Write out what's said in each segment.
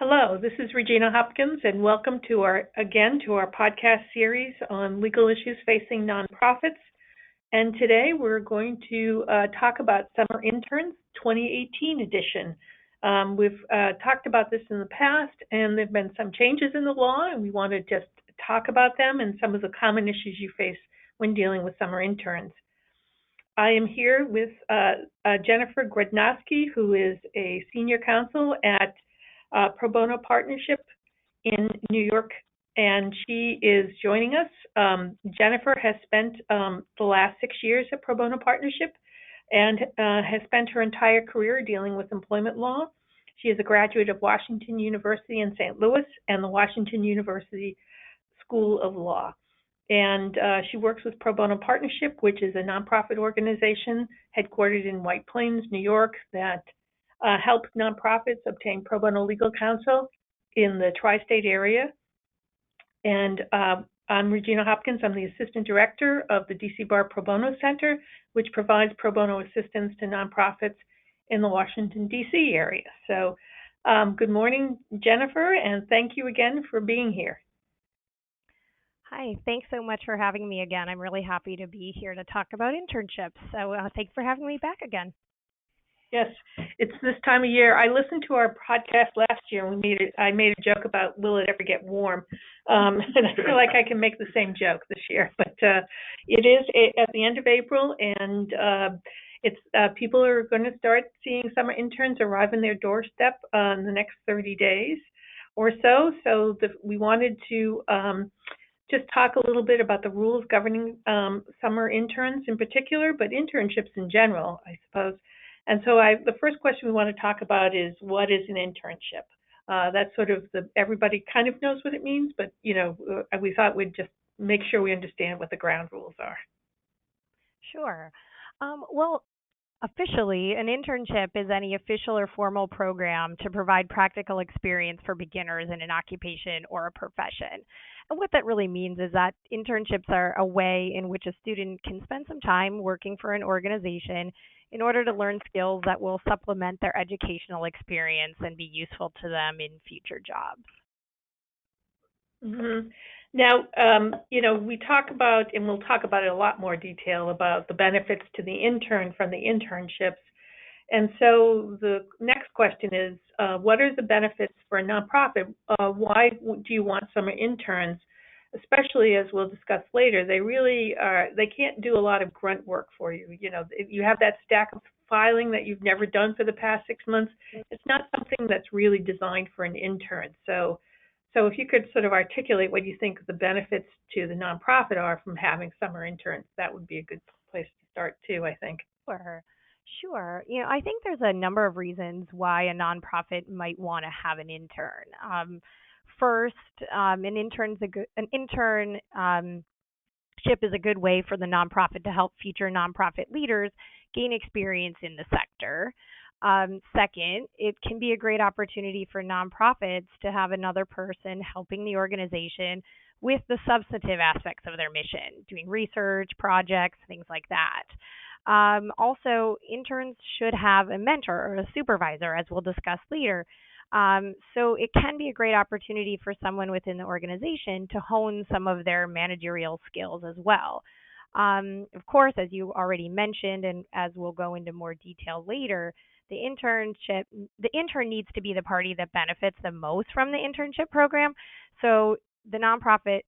Hello, this is Regina Hopkins, and welcome to our podcast series on legal issues facing nonprofits. And today we're going to talk about Summer Interns 2018 edition. We've talked about this in the past, and there have been some changes in the law, and we want to just talk about them and some of the common issues you face when dealing with summer interns. I am here with Jennifer Grudnowski, who is a senior counsel at Pro Bono Partnership in New York, and she is joining us. Jennifer has spent the last 6 years at Pro Bono Partnership and has spent her entire career dealing with employment law. She is a graduate of Washington University in St. Louis and the Washington University School of Law. And she works with Pro Bono Partnership, which is a nonprofit organization headquartered in White Plains, New York, that helps nonprofits obtain pro bono legal counsel in the tri-state area. And I'm Regina Hopkins. I'm the Assistant Director of the DC Bar Pro Bono Center, which provides pro bono assistance to nonprofits in the Washington, D.C. area. So good morning, Jennifer, and thank you again for being here. Hi, thanks so much for having me again. I'm really happy to be here to talk about internships. So thanks for having me back again. Yes, it's this time of year. I listened to our podcast last year, and I made a joke about will it ever get warm, and I feel like I can make the same joke this year. But it is at the end of April, and it's people are going to start seeing summer interns arrive in their doorstep in the next 30 days or so. So we wanted to just talk a little bit about the rules governing summer interns in particular, but internships in general, I suppose. And so the first question we want to talk about is, what is an internship? That's sort of everybody kind of knows what it means, but we thought we'd just make sure we understand what the ground rules are. Sure. Well, officially, an internship is any official or formal program to provide practical experience for beginners in an occupation or a profession. And what that really means is that internships are a way in which a student can spend some time working for an organization in order to learn skills that will supplement their educational experience and be useful to them in future jobs. Mm-hmm. Now, we talk about, and we'll talk about it in a lot more detail, about the benefits to the intern from the internships. And so the next question is, what are the benefits for a nonprofit? Why do you want summer interns? Especially, as we'll discuss later, they can't do a lot of grunt work for you. You have that stack of filing that you've never done for the past 6 months. It's not something that's really designed for an intern. So if you could sort of articulate what you think the benefits to the nonprofit are from having summer interns, that would be a good place to start too, I think. Sure. I think there's a number of reasons why a nonprofit might want to have an intern. First, an internship is a good way for the nonprofit to help future nonprofit leaders gain experience in the sector. Second, it can be a great opportunity for nonprofits to have another person helping the organization with the substantive aspects of their mission, doing research, projects, things like that. Also, interns should have a mentor or a supervisor, as we'll discuss later. So it can be a great opportunity for someone within the organization to hone some of their managerial skills as well. Of course, as you already mentioned, and as we'll go into more detail later, the intern needs to be the party that benefits the most from the internship program. So the nonprofit,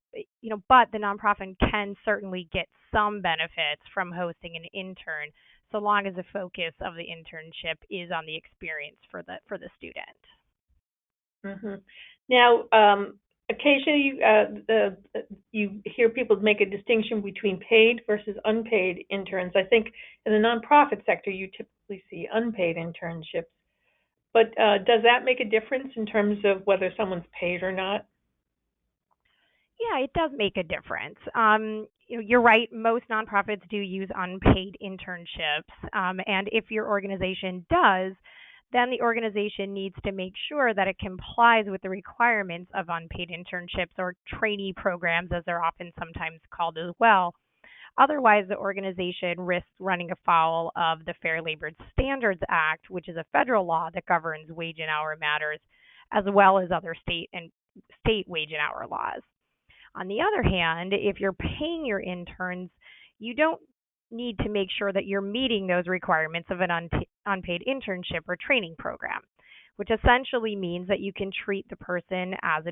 but the nonprofit can certainly get some benefits from hosting an intern, so long as the focus of the internship is on the experience for the student. Mm-hmm. Now, occasionally you hear people make a distinction between paid versus unpaid interns. I think in the nonprofit sector, you typically see unpaid internships. But does that make a difference in terms of whether someone's paid or not? Yeah, it does make a difference. You're right. Most nonprofits do use unpaid internships. And if your organization does, then the organization needs to make sure that it complies with the requirements of unpaid internships, or trainee programs, as they're often sometimes called as well. Otherwise, the organization risks running afoul of the Fair Labor Standards Act, which is a federal law that governs wage and hour matters, as well as other state wage and hour laws. On the other hand, if you're paying your interns, you don't need to make sure that you're meeting those requirements of an unpaid internship or training program, which essentially means that you can treat the person as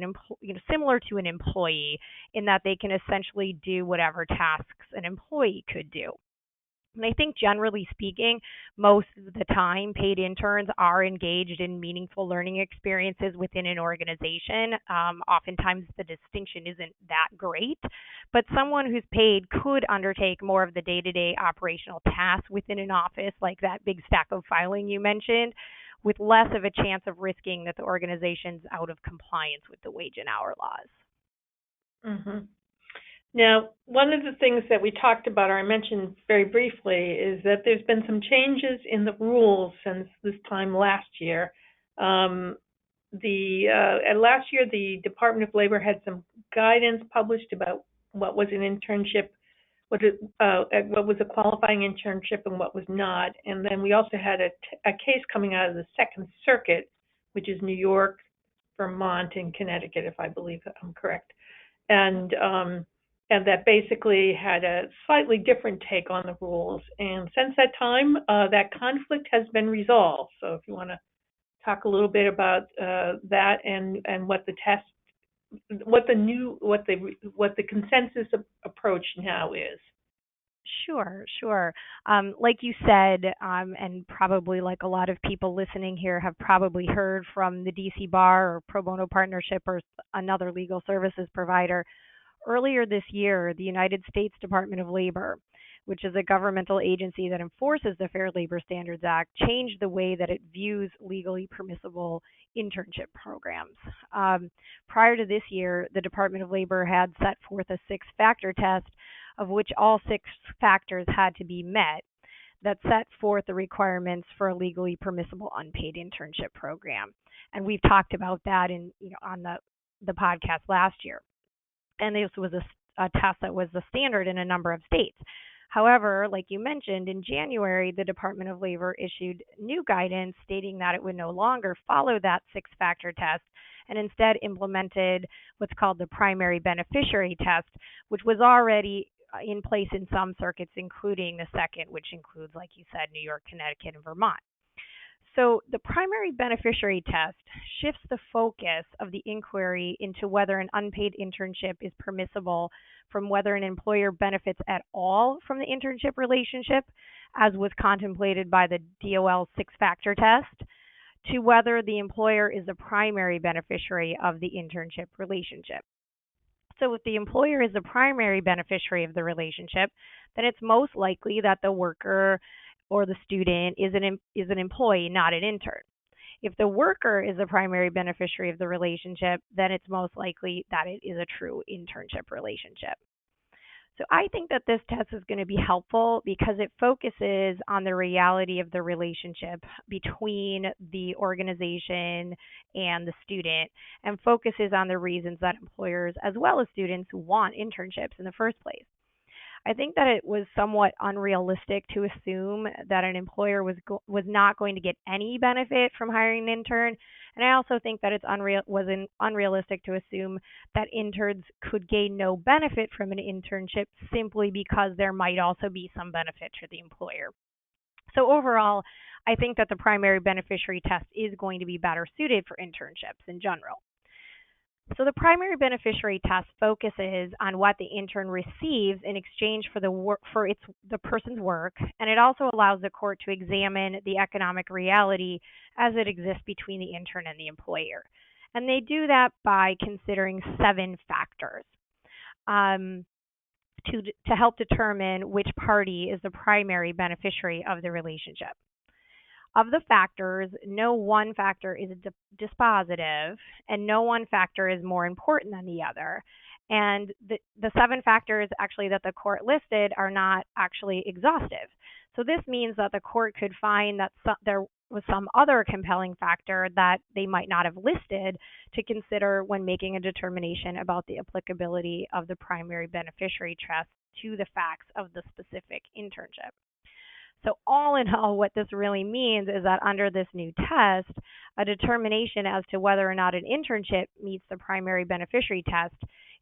similar to an employee in that they can essentially do whatever tasks an employee could do. And I think generally speaking, most of the time, paid interns are engaged in meaningful learning experiences within an organization. Oftentimes, the distinction isn't that great, but someone who's paid could undertake more of the day-to-day operational tasks within an office, like that big stack of filing you mentioned, with less of a chance of risking that the organization's out of compliance with the wage and hour laws. Mm-hmm. Now, one of the things that we talked about, or I mentioned very briefly, is that there's been some changes in the rules since this time last year. Last year, the Department of Labor had some guidance published about what was an internship, what was a qualifying internship and what was not. And then we also had a case coming out of the Second Circuit, which is New York, Vermont, and Connecticut, if I believe I'm correct. And that basically had a slightly different take on the rules. And since that time, that conflict has been resolved. So if you want to talk a little bit about that and what the test, what the consensus approach now is. Sure. Like you said, and probably like a lot of people listening here have probably heard from the DC Bar or Pro Bono Partnership or another legal services provider. Earlier this year, the United States Department of Labor, which is a governmental agency that enforces the Fair Labor Standards Act, changed the way that it views legally permissible internship programs. Prior to this year, the Department of Labor had set forth a 6-factor test of which all 6 factors had to be met that set forth the requirements for a legally permissible unpaid internship program. And we've talked about that on the podcast last year. And this was a test that was the standard in a number of states. However, like you mentioned, in January, the Department of Labor issued new guidance stating that it would no longer follow that 6-factor test and instead implemented what's called the primary beneficiary test, which was already in place in some circuits, including the second, which includes, like you said, New York, Connecticut, and Vermont. So the primary beneficiary test shifts the focus of the inquiry into whether an unpaid internship is permissible from whether an employer benefits at all from the internship relationship, as was contemplated by the DOL 6-factor test, to whether the employer is the primary beneficiary of the internship relationship. So if the employer is the primary beneficiary of the relationship, then it's most likely that the worker or the student is an employee, not an intern. If the worker is the primary beneficiary of the relationship, then it's most likely that it is a true internship relationship. So I think that this test is going to be helpful because it focuses on the reality of the relationship between the organization and the student and focuses on the reasons that employers as well as students want internships in the first place. I think that it was somewhat unrealistic to assume that an employer was not going to get any benefit from hiring an intern, and I also think that it's unrealistic to assume that interns could gain no benefit from an internship simply because there might also be some benefit to the employer. So overall, I think that the primary beneficiary test is going to be better suited for internships in general. So the primary beneficiary test focuses on what the intern receives in exchange for the person's work, and it also allows the court to examine the economic reality as it exists between the intern and the employer. And they do that by considering 7 factors to help determine which party is the primary beneficiary of the relationship. Of the factors, no one factor is dispositive, and no one factor is more important than the other. And the 7 factors actually that the court listed are not actually exhaustive. So this means that the court could find that there was some other compelling factor that they might not have listed to consider when making a determination about the applicability of the primary beneficiary test to the facts of the specific internship. So all in all, what this really means is that under this new test, a determination as to whether or not an internship meets the primary beneficiary test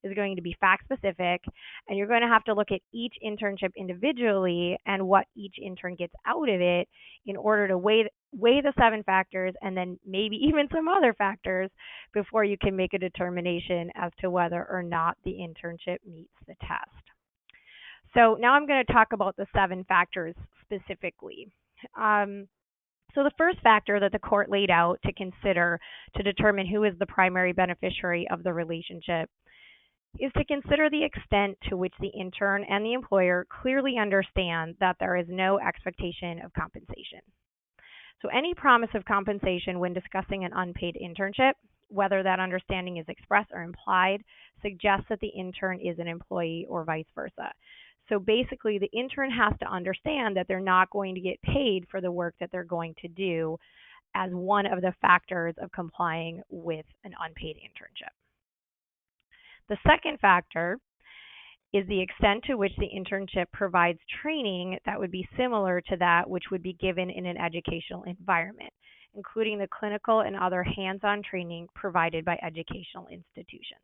is going to be fact specific, and you're going to have to look at each internship individually and what each intern gets out of it in order to weigh the 7 factors and then maybe even some other factors before you can make a determination as to whether or not the internship meets the test. So now I'm going to talk about the 7 factors specifically. So the first factor that the court laid out to consider to determine who is the primary beneficiary of the relationship is to consider the extent to which the intern and the employer clearly understand that there is no expectation of compensation. So any promise of compensation when discussing an unpaid internship, whether that understanding is expressed or implied, suggests that the intern is an employee or vice versa. So basically, the intern has to understand that they're not going to get paid for the work that they're going to do as one of the factors of complying with an unpaid internship. The second factor is the extent to which the internship provides training that would be similar to that which would be given in an educational environment, including the clinical and other hands-on training provided by educational institutions.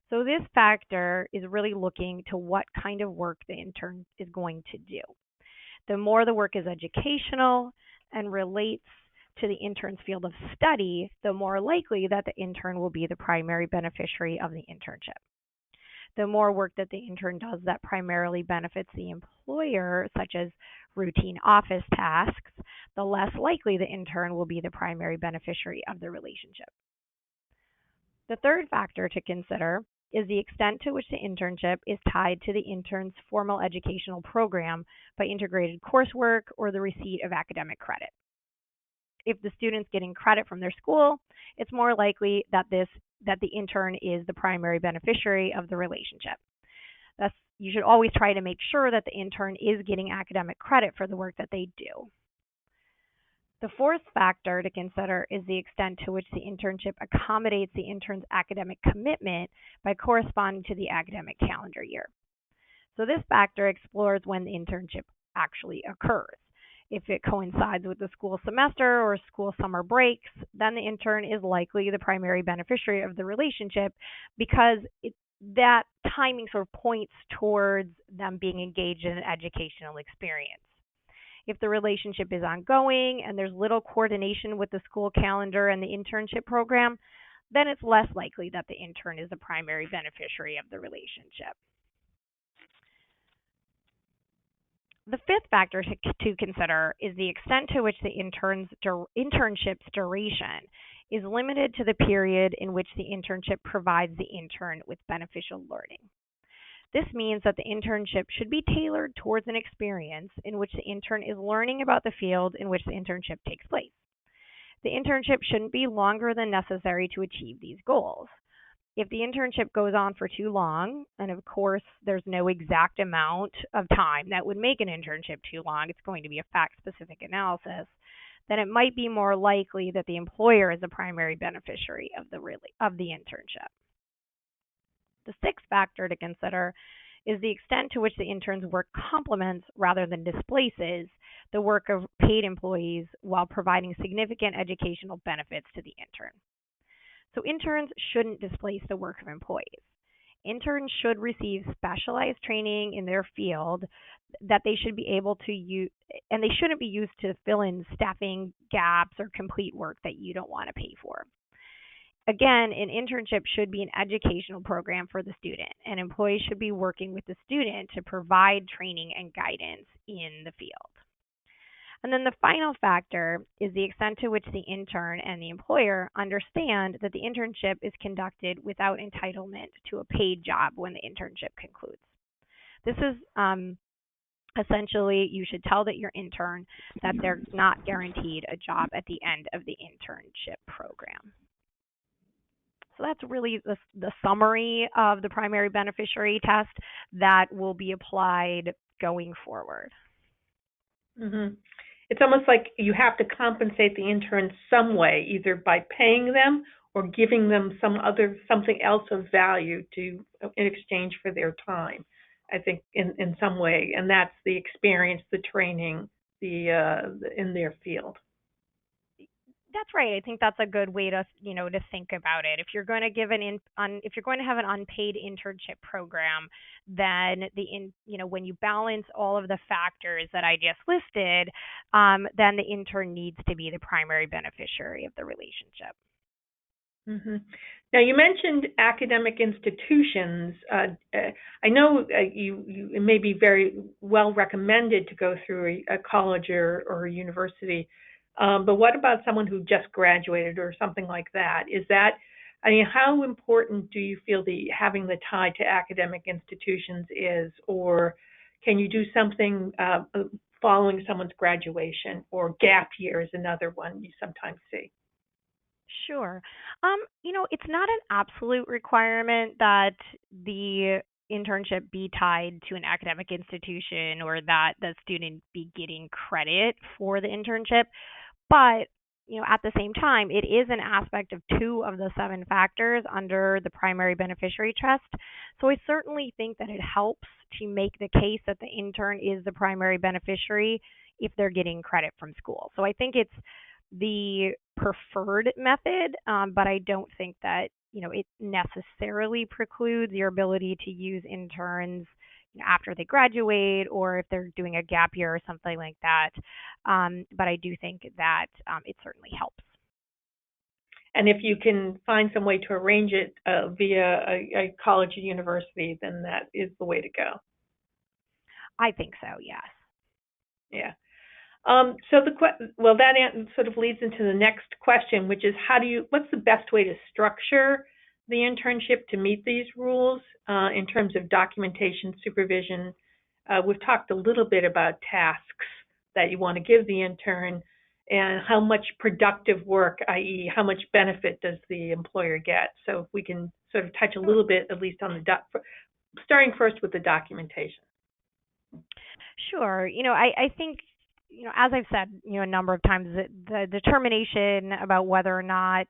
So this factor is really looking to what kind of work the intern is going to do. The more the work is educational and relates to the intern's field of study, the more likely that the intern will be the primary beneficiary of the internship. The more work that the intern does that primarily benefits the employer, such as routine office tasks, the less likely the intern will be the primary beneficiary of the relationship. The third factor to consider is the extent to which the internship is tied to the intern's formal educational program by integrated coursework or the receipt of academic credit. If the student's getting credit from their school, it's more likely that the intern is the primary beneficiary of the relationship. Thus, you should always try to make sure that the intern is getting academic credit for the work that they do. The fourth factor to consider is the extent to which the internship accommodates the intern's academic commitment by corresponding to the academic calendar year. So this factor explores when the internship actually occurs. If it coincides with the school semester or school summer breaks, then the intern is likely the primary beneficiary of the relationship because that timing sort of points towards them being engaged in an educational experience. If the relationship is ongoing and there's little coordination with the school calendar and the internship program, then it's less likely that the intern is the primary beneficiary of the relationship. The fifth factor to consider is the extent to which the internship's duration is limited to the period in which the internship provides the intern with beneficial learning. This means that the internship should be tailored towards an experience in which the intern is learning about the field in which the internship takes place. The internship shouldn't be longer than necessary to achieve these goals. If the internship goes on for too long, and of course there's no exact amount of time that would make an internship too long, it's going to be a fact-specific analysis, then it might be more likely that the employer is the primary beneficiary of the internship. The sixth factor to consider is the extent to which the intern's work complements rather than displaces the work of paid employees while providing significant educational benefits to the intern. So interns shouldn't displace the work of employees. Interns should receive specialized training in their field that they should be able to use, and they shouldn't be used to fill in staffing gaps or complete work that you don't want to pay for. Again, an internship should be an educational program for the student, and employees should be working with the student to provide training and guidance in the field. And then the final factor is the extent to which the intern and the employer understand that the internship is conducted without entitlement to a paid job when the internship concludes. This is essentially, you should tell that your intern that they're not guaranteed a job at the end of the internship program. So that's really the summary of the primary beneficiary test that will be applied going forward. Mm-hmm. It's almost like you have to compensate the intern some way, either by paying them or giving them something else of value in exchange for their time, I think, in some way. And that's the experience, the training, in their field. That's right. I think that's a good way to, to think about it. If you're going to if you're going to have an unpaid internship program, then when you balance all of the factors that I just listed, then the intern needs to be the primary beneficiary of the relationship. Mm-hmm. Now, you mentioned academic institutions. I know it may be very well recommended to go through a college or a university, but what about someone who just graduated or something like that? How important do you feel having the tie to academic institutions is, or can you do something following someone's graduation, or gap year is another one you sometimes see? Sure. It's not an absolute requirement that the internship be tied to an academic institution or that the student be getting credit for the internship. But, at the same time, it is an aspect of 2 of the 7 factors under the primary beneficiary trust. So I certainly think that it helps to make the case that the intern is the primary beneficiary if they're getting credit from school. So I think it's the preferred method, but I don't think that it necessarily precludes your ability to use interns after they graduate or if they're doing a gap year or something like that. But I do think that it certainly helps. And if you can find some way to arrange it via a college or university, then that is the way to go. I think so, yes. Yeah. That sort of leads into the next question, which is what's the best way to structure the internship to meet these rules in terms of documentation, supervision? We've talked a little bit about tasks that you want to give the intern and how much productive work, i.e. how much benefit does the employer get. So if we can sort of touch a little bit, at least on starting first with the documentation. Sure. I think as I've said, a number of times, the determination about whether or not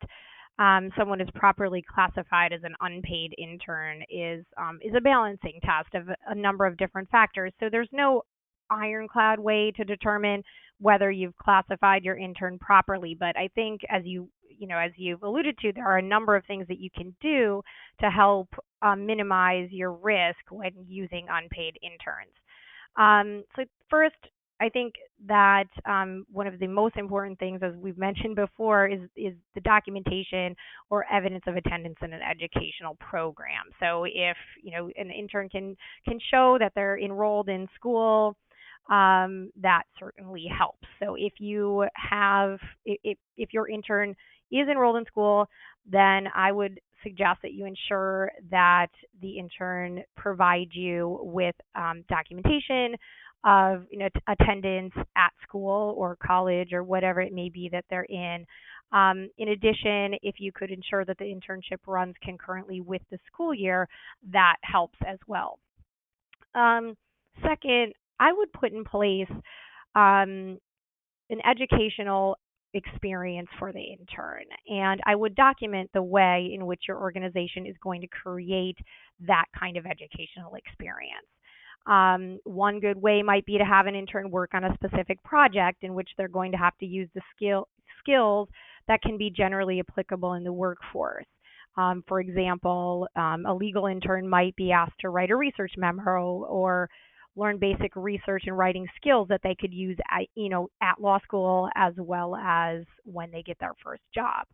someone is properly classified as an unpaid intern is a balancing test of a number of different factors. So there's no ironclad way to determine whether you've classified your intern properly. But I think as you've alluded to, there are a number of things that you can do to help minimize your risk when using unpaid interns. So first, I think that one of the most important things, as we've mentioned before, is the documentation or evidence of attendance in an educational program. So if an intern can show that they're enrolled in school, that certainly helps. So if your intern is enrolled in school, then I would suggest that you ensure that the intern provide you with documentation of attendance at school or college or whatever it may be that they're in. In addition, if you could ensure that the internship runs concurrently with the school year, that helps as well. Second, I would put in place an educational experience for the intern, and I would document the way in which your organization is going to create that kind of educational experience. One good way might be to have an intern work on a specific project in which they're going to have to use the skills that can be generally applicable in the workforce. For example, a legal intern might be asked to write a research memo or learn basic research and writing skills that they could use at law school as well as when they get their first job.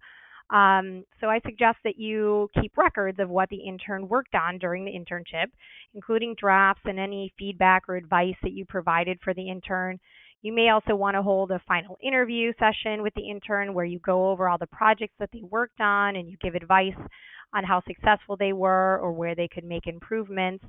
So I suggest that you keep records of what the intern worked on during the internship, including drafts and any feedback or advice that you provided for the intern. You may also want to hold a final interview session with the intern where you go over all the projects that they worked on and you give advice on how successful they were or where they could make improvements,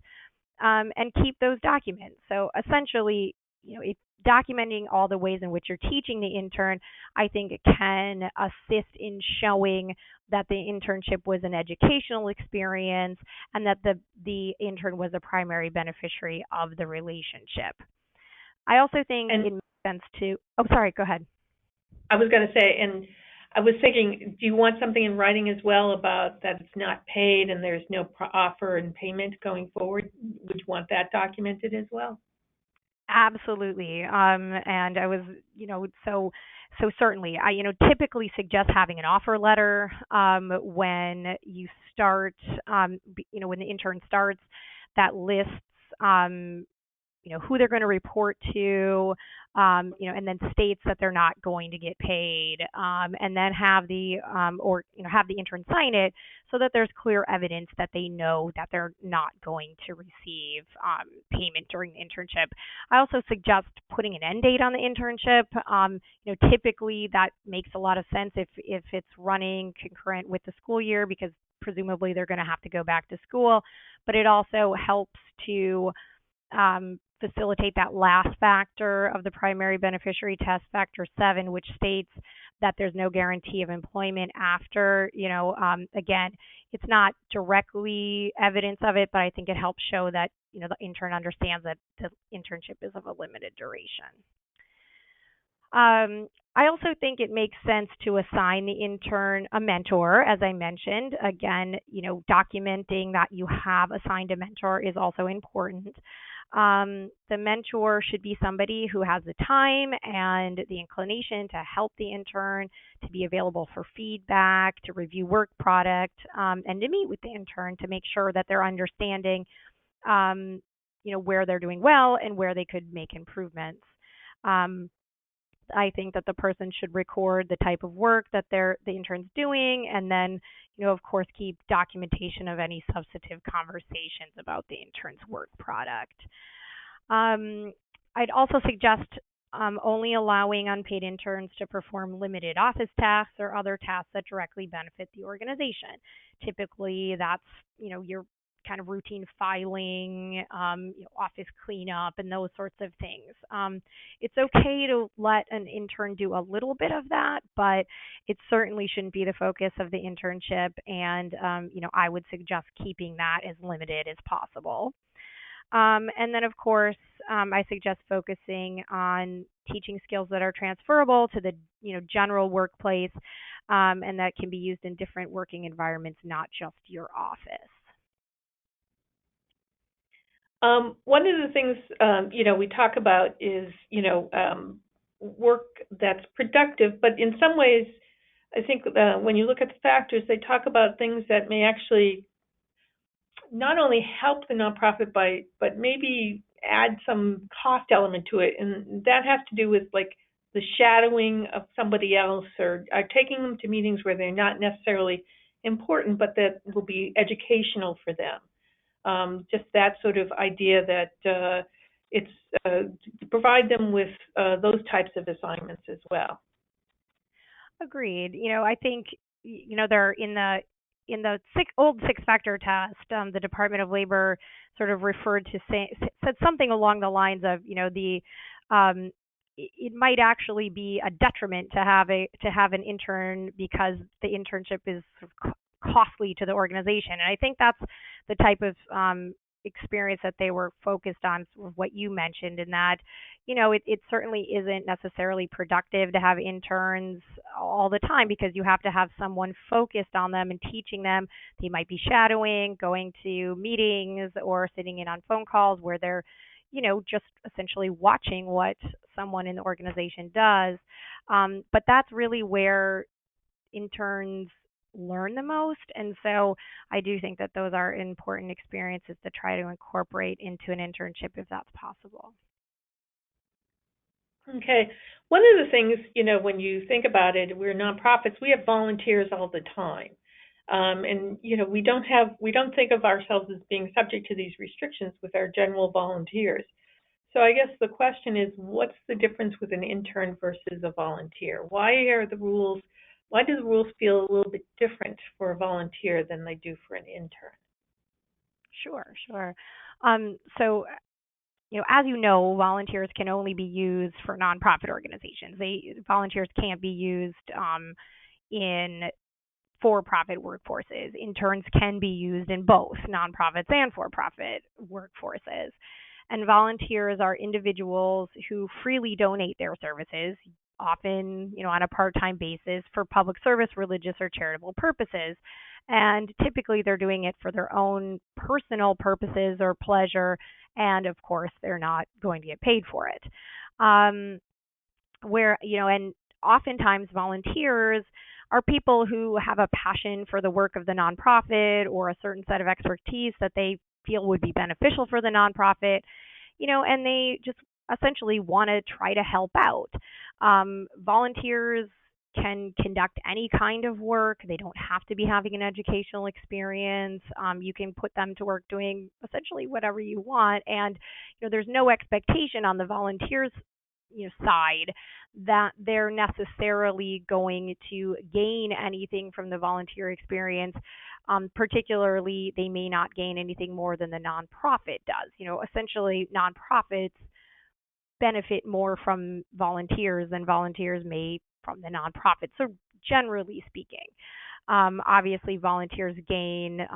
and keep those documents. So essentially, if documenting all the ways in which you're teaching the intern, I think it can assist in showing that the internship was an educational experience and that the intern was a primary beneficiary of the relationship. I also think it makes sense to, go ahead. I was going to say, and I was thinking, do you want something in writing as well about that it's not paid and there's no offer and payment going forward? Would you want that documented as well? Absolutely. And I was, so certainly, I, typically suggest having an offer letter when you start, when the intern starts, that lists, um, who they're going to report to, and then states that they're not going to get paid, and then have have the intern sign it so that there's clear evidence that they know that they're not going to receive payment during the internship. I also suggest putting an end date on the internship. Typically that makes a lot of sense if it's running concurrent with the school year because presumably they're going to have to go back to school, but it also helps to facilitate that last factor of the primary beneficiary test, factor 7, which states that there's no guarantee of employment after. Again, it's not directly evidence of it, but I think it helps show that the intern understands that the internship is of a limited duration. I also think it makes sense to assign the intern a mentor, as I mentioned. Again, documenting that you have assigned a mentor is also important. The mentor should be somebody who has the time and the inclination to help the intern, to be available for feedback, to review work product, and to meet with the intern to make sure that they're understanding, where they're doing well and where they could make improvements. I think that the person should record the type of work that the intern's doing, and then, of course, keep documentation of any substantive conversations about the intern's work product. I'd also suggest only allowing unpaid interns to perform limited office tasks or other tasks that directly benefit the organization. Typically, that's, your kind of routine filing, office cleanup, and those sorts of things. It's okay to let an intern do a little bit of that, but it certainly shouldn't be the focus of the internship. And, I would suggest keeping that as limited as possible. And then, of course, I suggest focusing on teaching skills that are transferable to the, general workplace, and that can be used in different working environments, not just your office. One of the things, we talk about is, work that's productive, but in some ways, I think when you look at the factors, they talk about things that may actually not only help the nonprofit but maybe add some cost element to it, and that has to do with like the shadowing of somebody else or taking them to meetings where they're not necessarily important, but that will be educational for them. Just that sort of idea that it's to provide them with those types of assignments as well. Agreed. I think they're in the old six-factor test. The Department of Labor sort of said something along the lines of it might actually be a detriment to have an intern because the internship is sort of costly to the organization. And I think that's the type of experience that they were focused on, what you mentioned, in that, it certainly isn't necessarily productive to have interns all the time because you have to have someone focused on them and teaching them. They might be shadowing, going to meetings, or sitting in on phone calls where they're, just essentially watching what someone in the organization does. But that's really where interns learn the most. And so I do think that those are important experiences to try to incorporate into an internship if that's possible. Okay. One of the things, when you think about it, we're nonprofits, we have volunteers all the time. And, we don't think of ourselves as being subject to these restrictions with our general volunteers. So I guess the question is, what's the difference with an intern versus a volunteer? Why do the rules feel a little bit different for a volunteer than they do for an intern? Sure. So, as you know, volunteers can only be used for nonprofit organizations. Volunteers can't be used in for-profit workforces. Interns can be used in both nonprofits and for-profit workforces. And volunteers are individuals who freely donate their services, often, on a part-time basis, for public service, religious, or charitable purposes. And typically they're doing it for their own personal purposes or pleasure, and of course they're not going to get paid for it. Um, and oftentimes volunteers are people who have a passion for the work of the nonprofit or a certain set of expertise that they feel would be beneficial for the nonprofit, and they just essentially want to try to help out. Volunteers can conduct any kind of work. They don't have to be having an educational experience. You can put them to work doing essentially whatever you want, and there's no expectation on the volunteers side that they're necessarily going to gain anything from the volunteer experience. Particularly, they may not gain anything more than the nonprofit does. Essentially, nonprofits benefit more from volunteers than volunteers may from the nonprofit. So, generally speaking, obviously, volunteers gain,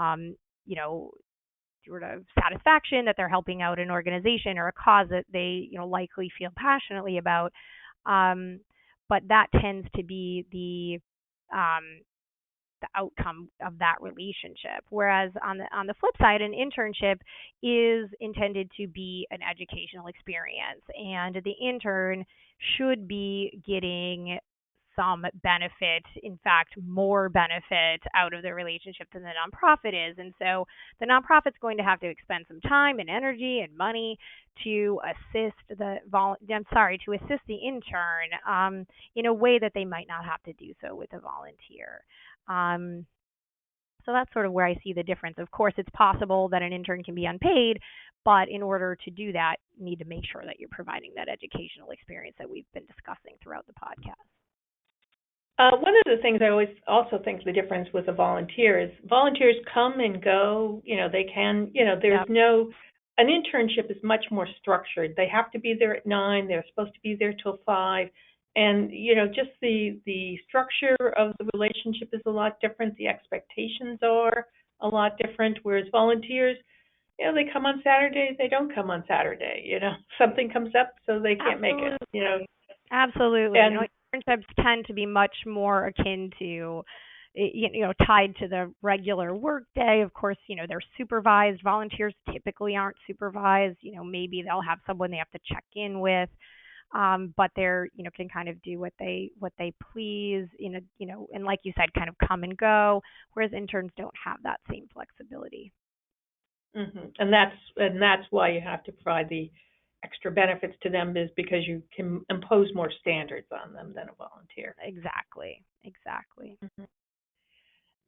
sort of satisfaction that they're helping out an organization or a cause that they, likely feel passionately about. But that tends to be the outcome of that relationship. Whereas on the flip side, an internship is intended to be an educational experience, and the intern should be getting some benefit, in fact, more benefit out of the relationship than the nonprofit is. And so the nonprofit's going to have to expend some time and energy and money to assist to assist the intern in a way that they might not have to do so with a volunteer. So that's sort of where I see the difference. Of course, it's possible that an intern can be unpaid, but in order to do that, you need to make sure that you're providing that educational experience that we've been discussing throughout the podcast. One of the things I always also think the difference with a volunteer is volunteers come and go. They can, there's no, an internship is much more structured. They have to be there at 9. They're supposed to be there till 5. And, just the structure of the relationship is a lot different. The expectations are a lot different. Whereas volunteers, they come on Saturday, they don't come on Saturday. Something comes up, so they can't make it. Absolutely. And, internships tend to be much more akin to, tied to the regular work day. Of course, they're supervised. Volunteers typically aren't supervised. Maybe they'll have someone they have to check in with, but they're, can kind of do what they please, and like you said, kind of come and go. Whereas interns don't have that same flexibility. Mm-hmm. And that's why you have to provide the extra benefits to them, is because you can impose more standards on them than a volunteer. Exactly. Mm-hmm.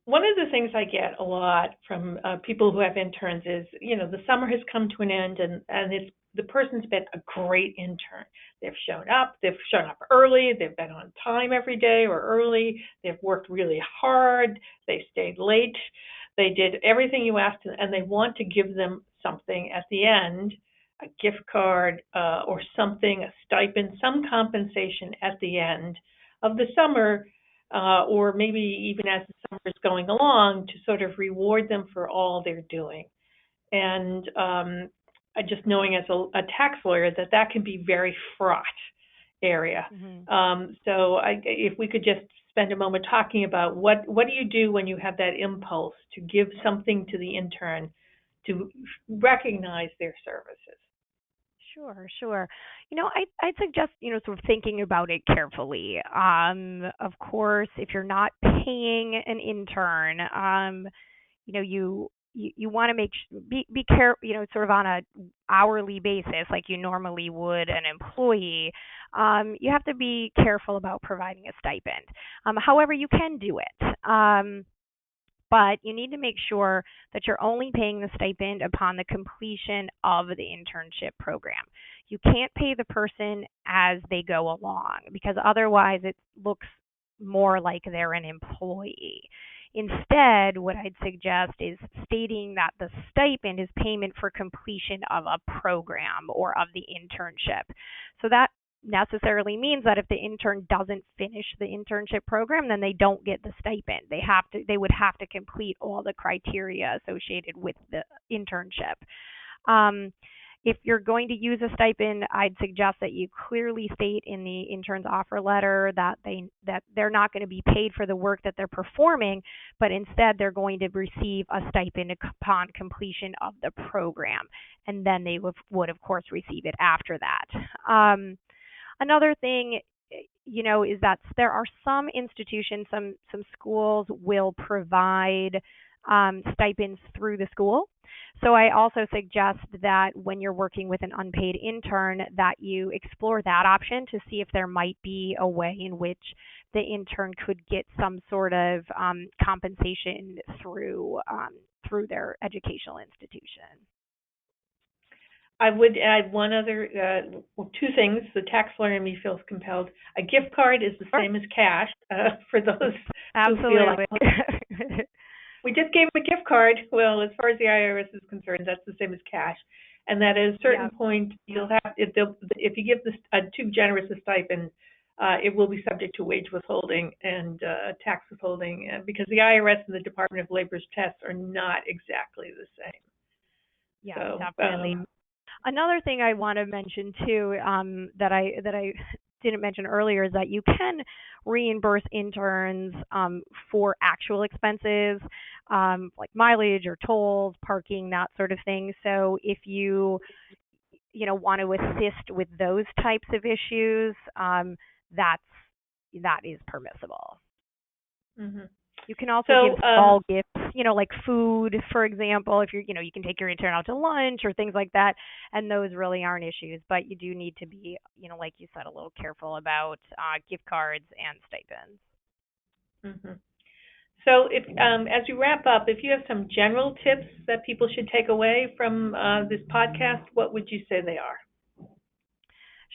One of the things I get a lot from people who have interns is, the summer has come to an end, and the person's been a great intern. They've shown up early, they've been on time every day or early, they've worked really hard, they stayed late, they did everything you asked, and they want to give them something at the end, a gift card or something, a stipend, some compensation at the end of the summer, or maybe even as the summer is going along, to sort of reward them for all they're doing. And just knowing as a tax lawyer that can be very fraught area. Mm-hmm. So if we could just spend a moment talking about what do you do when you have that impulse to give something to the intern to recognize their services? Sure. I'd suggest, sort of thinking about it carefully. Of course, if you're not paying an intern, you want to be careful, sort of on a hourly basis, like you normally would an employee. You have to be careful about providing a stipend. However, you can do it. But you need to make sure that you're only paying the stipend upon the completion of the internship program. You can't pay the person as they go along, because otherwise it looks more like they're an employee. Instead, what I'd suggest is stating that the stipend is payment for completion of a program or of the internship. So that necessarily means that if the intern doesn't finish the internship program, then they don't get the stipend. They would have to complete all the criteria associated with the internship. If you're going to use a stipend, I'd suggest that you clearly state in the intern's offer letter that they're not going to be paid for the work that they're performing, but instead they're going to receive a stipend upon completion of the program, and then they would of course receive it after that. Another thing, is that there are some institutions, some schools will provide stipends through the school. So I also suggest that when you're working with an unpaid intern, that you explore that option to see if there might be a way in which the intern could get some sort of compensation through their educational institution. I would add one other, two things. The tax lawyer in me feels compelled. A gift card is the same as cash for those who feel like, we just gave them a gift card. Well, as far as the IRS is concerned, that's the same as cash. And that at a certain point, you'll have, if you give this too generous a stipend, it will be subject to wage withholding and tax withholding, because the IRS and the Department of Labor's tests are not exactly the same. Yeah, so, definitely. Another thing I want to mention too, that I didn't mention earlier, is that you can reimburse interns for actual expenses, like mileage or tolls, parking, that sort of thing. So if you want to assist with those types of issues, that is permissible. Mm-hmm. You can also give small gifts, like food, for example, if you can take your intern out to lunch or things like that, and those really aren't issues. But you do need to be, like you said, a little careful about gift cards and stipends. Mm-hmm. So if, as we wrap up, if you have some general tips that people should take away from this podcast, what would you say they are?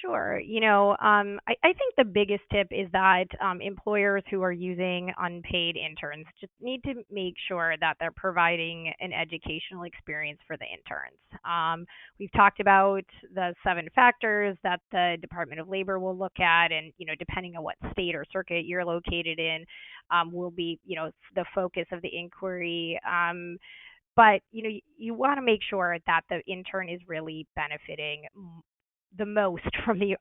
Sure. I think the biggest tip is that employers who are using unpaid interns just need to make sure that they're providing an educational experience for the interns. We've talked about the 7 factors that the Department of Labor will look at, and, depending on what state or circuit you're located in, will be, the focus of the inquiry. But, you want to make sure that the intern is really benefiting the most from the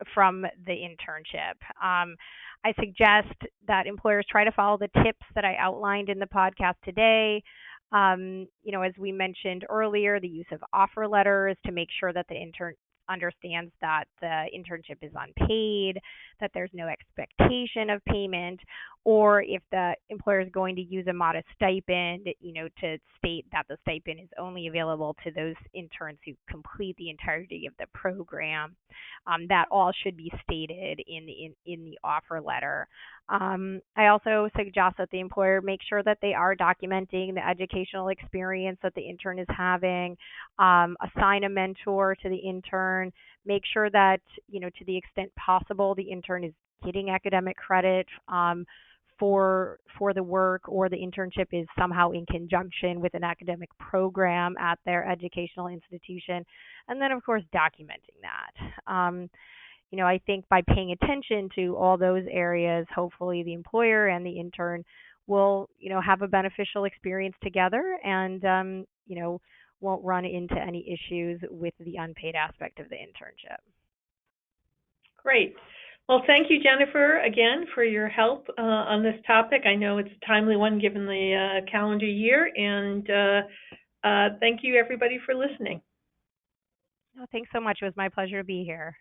internship. I suggest that employers try to follow the tips that I outlined in the podcast today. As we mentioned earlier, the use of offer letters to make sure that the intern understands that the internship is unpaid, that there's no expectation of payment, or if the employer is going to use a modest stipend, to state that the stipend is only available to those interns who complete the entirety of the program. That all should be stated in the offer letter. I also suggest that the employer make sure that they are documenting the educational experience that the intern is having, assign a mentor to the intern, make sure that, to the extent possible, the intern is getting academic credit for the work, or the internship is somehow in conjunction with an academic program at their educational institution, and then, of course, documenting that. I think by paying attention to all those areas, hopefully the employer and the intern will, have a beneficial experience together, and, won't run into any issues with the unpaid aspect of the internship. Great. Well, thank you, Jennifer, again, for your help on this topic. I know it's a timely one given the calendar year, and thank you, everybody, for listening. Oh, thanks so much. It was my pleasure to be here.